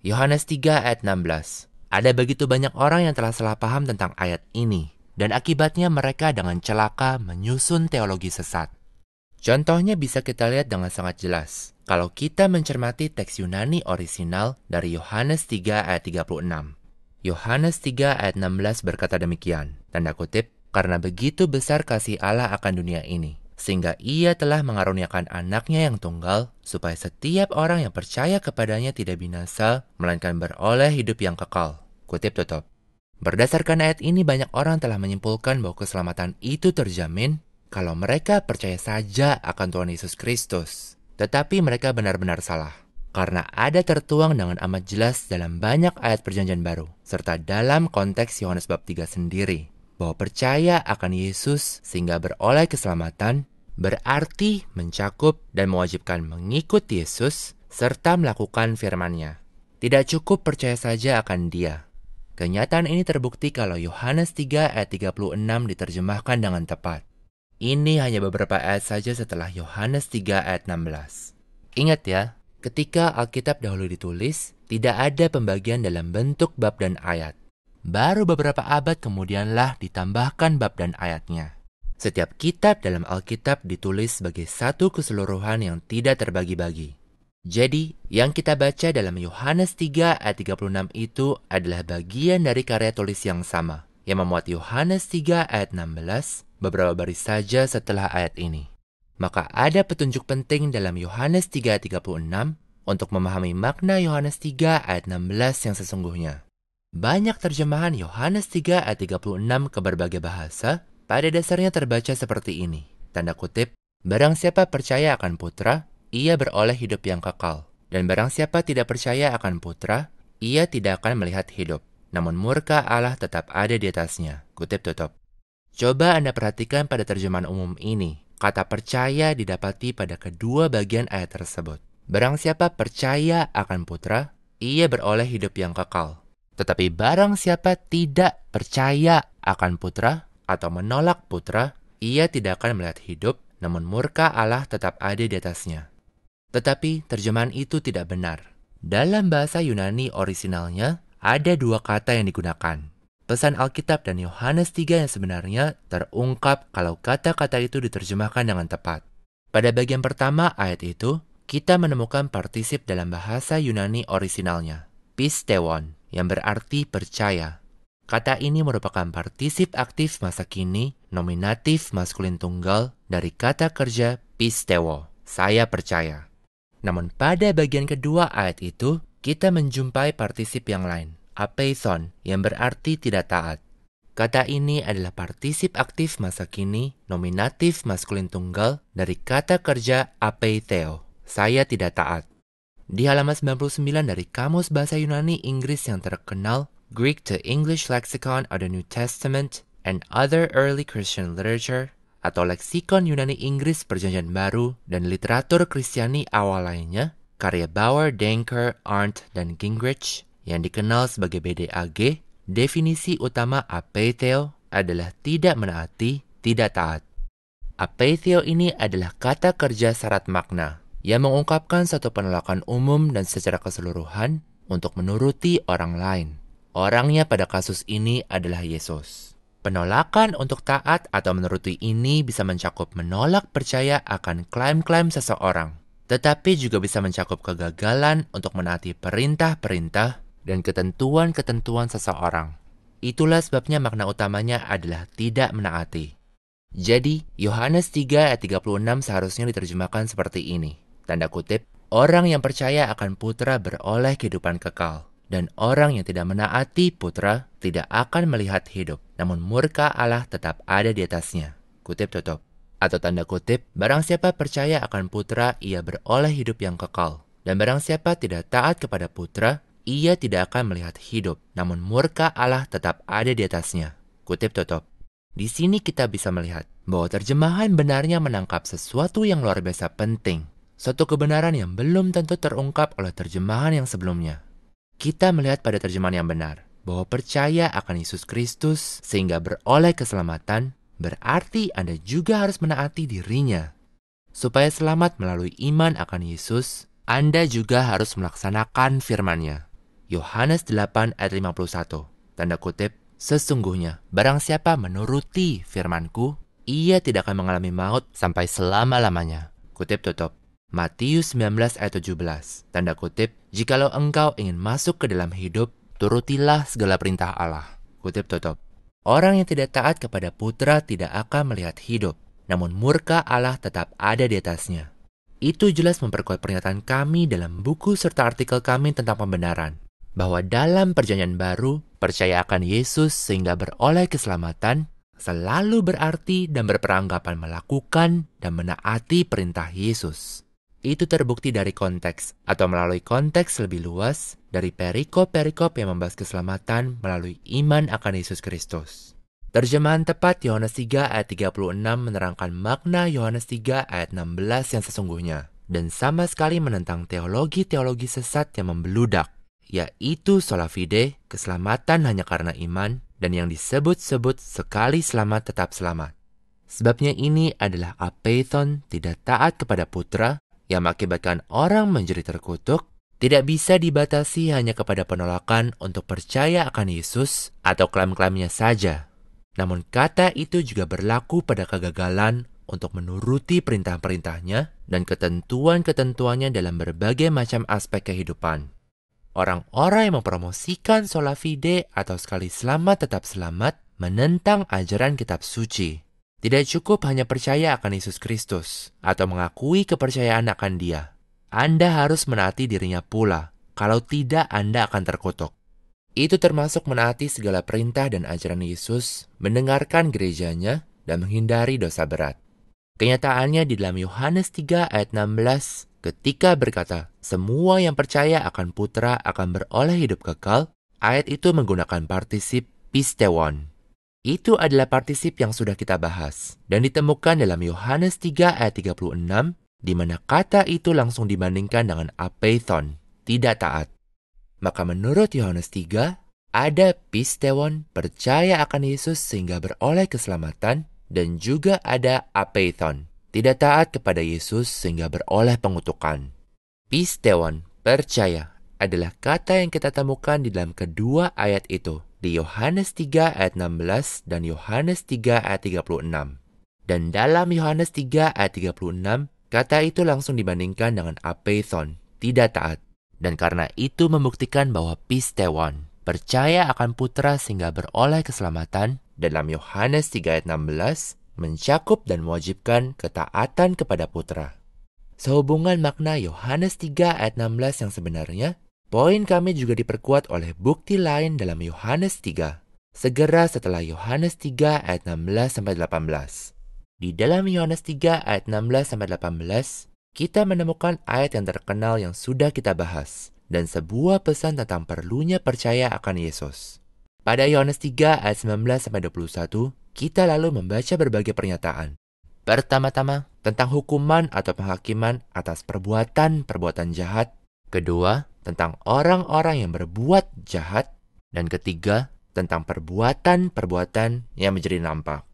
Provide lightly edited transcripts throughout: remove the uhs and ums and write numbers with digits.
Yohanes 3 ayat 16. Ada begitu banyak orang yang telah salah paham tentang ayat ini, dan akibatnya mereka dengan celaka menyusun teologi sesat. Contohnya bisa kita lihat dengan sangat jelas kalau kita mencermati teks Yunani orisinal dari Yohanes 3 ayat 36. Yohanes 3 ayat 16 berkata demikian, tanda kutip, karena begitu besar kasih Allah akan dunia ini, sehingga ia telah mengaruniakan anaknya yang tunggal, supaya setiap orang yang percaya kepadanya tidak binasa, melainkan beroleh hidup yang kekal. Kutip tutup. Berdasarkan ayat ini, banyak orang telah menyimpulkan bahwa keselamatan itu terjamin kalau mereka percaya saja akan Tuhan Yesus Kristus. Tetapi mereka benar-benar salah. Karena ada tertuang dengan amat jelas dalam banyak ayat perjanjian baru, serta dalam konteks Yohanes bab 3 sendiri, bahwa percaya akan Yesus sehingga beroleh keselamatan, berarti mencakup dan mewajibkan mengikut Yesus, serta melakukan firman-Nya. Tidak cukup percaya saja akan Dia. Kenyataan ini terbukti kalau Yohanes 3 ayat 36 diterjemahkan dengan tepat. Ini hanya beberapa ayat saja setelah Yohanes 3 ayat 16. Ingat ya, ketika Alkitab dahulu ditulis, tidak ada pembagian dalam bentuk bab dan ayat. Baru beberapa abad kemudianlah ditambahkan bab dan ayatnya. Setiap kitab dalam Alkitab ditulis sebagai satu keseluruhan yang tidak terbagi-bagi. Jadi, yang kita baca dalam Yohanes 3 ayat 36 itu adalah bagian dari karya tulis yang sama, yang memuat Yohanes 3 ayat 16 beberapa baris saja setelah ayat ini. Maka ada petunjuk penting dalam Yohanes 3 ayat 36 untuk memahami makna Yohanes 3 ayat 16 yang sesungguhnya. Banyak terjemahan Yohanes 3 ayat 36 ke berbagai bahasa pada dasarnya terbaca seperti ini, tanda kutip, barang siapa percaya akan Putra, ia beroleh hidup yang kekal. Dan barang siapa tidak percaya akan Putra, ia tidak akan melihat hidup. Namun murka Allah tetap ada di atasnya. Kutip tutup. Coba Anda perhatikan pada terjemahan umum ini. Kata percaya didapati pada kedua bagian ayat tersebut. Barang siapa percaya akan Putra, ia beroleh hidup yang kekal. Tetapi barang siapa tidak percaya akan Putra atau menolak Putra, ia tidak akan melihat hidup, namun murka Allah tetap ada di atasnya. Tetapi terjemahan itu tidak benar. Dalam bahasa Yunani orisinalnya, ada dua kata yang digunakan. Pesan Alkitab dan Yohanes 3 yang sebenarnya terungkap kalau kata-kata itu diterjemahkan dengan tepat. Pada bagian pertama ayat itu, kita menemukan partisip dalam bahasa Yunani orisinalnya, pistewon, yang berarti percaya. Kata ini merupakan partisip aktif masa kini, nominatif maskulin tunggal dari kata kerja pistewo, saya percaya. Namun pada bagian kedua ayat itu, kita menjumpai partisip yang lain, apeithon, yang berarti tidak taat. Kata ini adalah partisip aktif masa kini, nominatif maskulin tunggal dari kata kerja apeitheo, saya tidak taat. Di halaman 99 dari Kamus Bahasa Yunani Inggris yang terkenal, Greek to English Lexicon of the New Testament and Other Early Christian Literature, atau leksikon Yunani Inggris Perjanjian Baru dan literatur Kristiani awal lainnya, karya Bauer, Denker, Arndt, dan Gingrich, yang dikenal sebagai BDAG, definisi utama apeitheo adalah tidak menaati, tidak taat. Apeitheo ini adalah kata kerja syarat makna, yang mengungkapkan satu penolakan umum dan secara keseluruhan untuk menuruti orang lain. Orangnya pada kasus ini adalah Yesus. Penolakan untuk taat atau menuruti ini bisa mencakup menolak percaya akan klaim-klaim seseorang, tetapi juga bisa mencakup kegagalan untuk menaati perintah-perintah dan ketentuan-ketentuan seseorang. Itulah sebabnya makna utamanya adalah tidak menaati. Jadi, Yohanes 3 ayat 36 seharusnya diterjemahkan seperti ini, tanda kutip, orang yang percaya akan Putra beroleh kehidupan kekal. Dan orang yang tidak menaati Putra tidak akan melihat hidup, namun murka Allah tetap ada di atasnya. Kutip tutup. Atau tanda kutip, barang siapa percaya akan Putra, ia beroleh hidup yang kekal. Dan barang siapa tidak taat kepada Putra, ia tidak akan melihat hidup, namun murka Allah tetap ada di atasnya. Kutip tutup. Di sini kita bisa melihat bahwa terjemahan benarnya menangkap sesuatu yang luar biasa penting. Suatu kebenaran yang belum tentu terungkap oleh terjemahan yang sebelumnya. Kita melihat pada terjemahan yang benar, bahwa percaya akan Yesus Kristus sehingga beroleh keselamatan, berarti Anda juga harus menaati dirinya. Supaya selamat melalui iman akan Yesus, Anda juga harus melaksanakan firman-Nya. Yohanes 8 ayat 51, tanda kutip, sesungguhnya barang siapa menuruti firman-Ku, ia tidak akan mengalami maut sampai selama-lamanya. Kutip tutup. Matius 19 ayat 17, tanda kutip, jikalau engkau ingin masuk ke dalam hidup, turutilah segala perintah Allah. Kutip tutup. Orang yang tidak taat kepada Putra tidak akan melihat hidup, namun murka Allah tetap ada di atasnya. Itu jelas memperkuat pernyataan kami dalam buku serta artikel kami tentang pembenaran, bahwa dalam Perjanjian Baru, percaya akan Yesus sehingga beroleh keselamatan selalu berarti dan berperanggapan melakukan dan menaati perintah Yesus. Itu terbukti dari konteks atau melalui konteks lebih luas dari perikop-perikop yang membahas keselamatan melalui iman akan Yesus Kristus. Terjemahan tepat Yohanes 3 ayat 36 menerangkan makna Yohanes 3 ayat 16 yang sesungguhnya, dan sama sekali menentang teologi-teologi sesat yang membeludak, yaitu sola fide, keselamatan hanya karena iman, dan yang disebut-sebut sekali selamat tetap selamat. Sebabnya ini adalah apeithon, tidak taat kepada Putra, yang mengakibatkan orang menjadi terkutuk, tidak bisa dibatasi hanya kepada penolakan untuk percaya akan Yesus atau klaim-klaimnya saja. Namun kata itu juga berlaku pada kegagalan untuk menuruti perintah-perintahnya dan ketentuan-ketentuannya dalam berbagai macam aspek kehidupan. Orang-orang yang mempromosikan sola fide atau sekali selamat tetap selamat menentang ajaran kitab suci. Tidak cukup hanya percaya akan Yesus Kristus atau mengakui kepercayaan akan Dia. Anda harus menaati dirinya pula. Kalau tidak, Anda akan terkutuk. Itu termasuk menaati segala perintah dan ajaran Yesus, mendengarkan gerejanya, dan menghindari dosa berat. Kenyataannya di dalam Yohanes 3 ayat 16, ketika berkata, semua yang percaya akan Putra akan beroleh hidup kekal, ayat itu menggunakan partisip pistewon. Itu adalah partisip yang sudah kita bahas, dan ditemukan dalam Yohanes 3 ayat 36, di mana kata itu langsung dibandingkan dengan apeithon, tidak taat. Maka menurut Yohanes 3, ada pistewon, percaya akan Yesus sehingga beroleh keselamatan, dan juga ada apeithon, tidak taat kepada Yesus sehingga beroleh pengutukan. Pistewon, percaya, adalah kata yang kita temukan di dalam kedua ayat itu, di Yohanes 3 ayat 16 dan Yohanes 3 ayat 36. Dan dalam Yohanes 3 ayat 36, kata itu langsung dibandingkan dengan apeithon, tidak taat. Dan karena itu membuktikan bahwa pistewon, percaya akan Putra sehingga beroleh keselamatan, dalam Yohanes 3 ayat 16, mencakup dan mewajibkan ketaatan kepada Putra. Sehubungan makna Yohanes 3 ayat 16 yang sebenarnya, poin kami juga diperkuat oleh bukti lain dalam Yohanes 3, segera setelah Yohanes 3 ayat 16-18. Di dalam Yohanes 3 ayat 16-18, kita menemukan ayat yang terkenal yang sudah kita bahas, dan sebuah pesan tentang perlunya percaya akan Yesus. Pada Yohanes 3 ayat 19-21, kita lalu membaca berbagai pernyataan. Pertama-tama, tentang hukuman atau penghakiman atas perbuatan-perbuatan jahat. Kedua, tentang orang-orang yang berbuat jahat. Dan ketiga, tentang perbuatan-perbuatan yang menjadi nampak.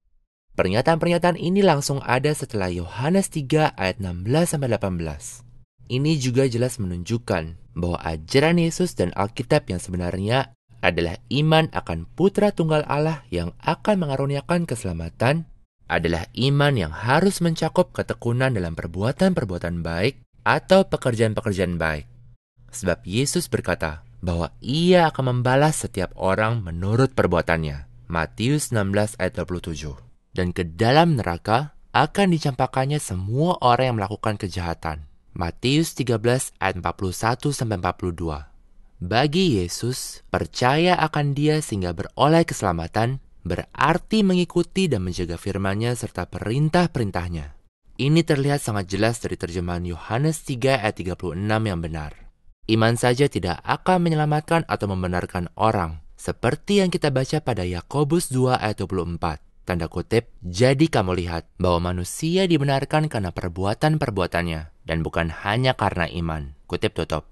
Pernyataan-pernyataan ini langsung ada setelah Yohanes 3 ayat 16-18. Ini juga jelas menunjukkan bahwa ajaran Yesus dan Alkitab yang sebenarnya adalah iman akan Putra Tunggal Allah yang akan mengaruniakan keselamatan, adalah iman yang harus mencakup ketekunan dalam perbuatan-perbuatan baik atau pekerjaan-pekerjaan baik. Sebab Yesus berkata bahwa Ia akan membalas setiap orang menurut perbuatannya. Matius 16 ayat 27. Dan ke dalam neraka akan dicampakkannya semua orang yang melakukan kejahatan. Matius 13 ayat 41-42. Bagi Yesus, percaya akan Dia sehingga beroleh keselamatan berarti mengikuti dan menjaga firman-Nya serta perintah-perintahnya. Ini terlihat sangat jelas dari terjemahan Yohanes 3 ayat 36 yang benar. Iman saja tidak akan menyelamatkan atau membenarkan orang, seperti yang kita baca pada Yakobus 2 ayat 24. Tanda kutip, jadi kamu lihat bahwa manusia dibenarkan karena perbuatan-perbuatannya dan bukan hanya karena iman. Kutip tutup.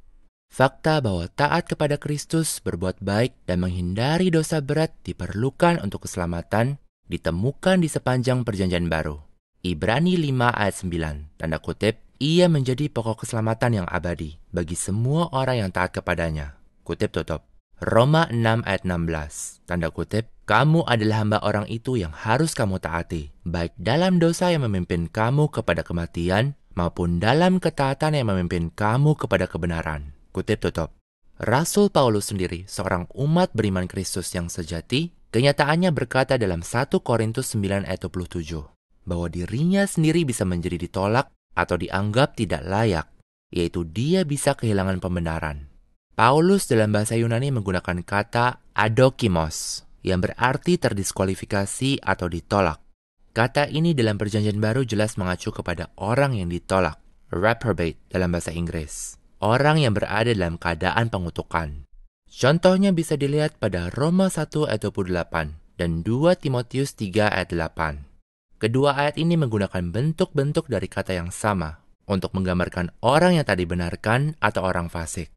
Fakta bahwa taat kepada Kristus, berbuat baik, dan menghindari dosa berat diperlukan untuk keselamatan ditemukan di sepanjang Perjanjian Baru. Ibrani 5 ayat 9, tanda kutip, ia menjadi pokok keselamatan yang abadi bagi semua orang yang taat kepadanya. kutip tutup. Roma 6 ayat 16, tanda kutip, kamu adalah hamba orang itu yang harus kamu taati, baik dalam dosa yang memimpin kamu kepada kematian, maupun dalam ketaatan yang memimpin kamu kepada kebenaran. Kutip tutup. Rasul Paulus sendiri, seorang umat beriman Kristus yang sejati, kenyataannya berkata dalam 1 Korintus 9 ayat 27, bahwa dirinya sendiri bisa menjadi ditolak atau dianggap tidak layak, yaitu dia bisa kehilangan pembenaran. Paulus dalam bahasa Yunani menggunakan kata adokimos, yang berarti terdiskualifikasi atau ditolak. Kata ini dalam Perjanjian Baru jelas mengacu kepada orang yang ditolak, reprobate dalam bahasa Inggris, orang yang berada dalam keadaan pengutukan. Contohnya bisa dilihat pada Roma 1 ayat 28 dan 2 Timotius 3 ayat 8. Kedua ayat ini menggunakan bentuk-bentuk dari kata yang sama untuk menggambarkan orang yang tak dibenarkan atau orang fasik.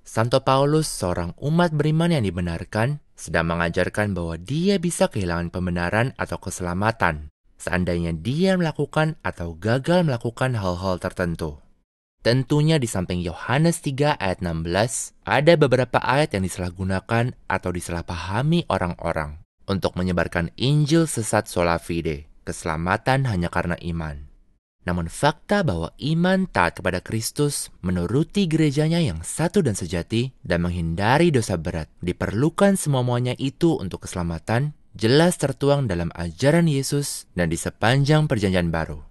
Santo Paulus, seorang umat beriman yang dibenarkan, sedang mengajarkan bahwa dia bisa kehilangan pembenaran atau keselamatan seandainya dia melakukan atau gagal melakukan hal-hal tertentu. Tentunya di samping Yohanes 3 ayat 16, ada beberapa ayat yang disalahgunakan atau disalahpahami orang-orang untuk menyebarkan Injil sesat sola fide, keselamatan hanya karena iman. Namun fakta bahwa iman taat kepada Kristus, menuruti gerejanya yang satu dan sejati, dan menghindari dosa berat, diperlukan semua-muanya itu untuk keselamatan, jelas tertuang dalam ajaran Yesus dan di sepanjang Perjanjian Baru.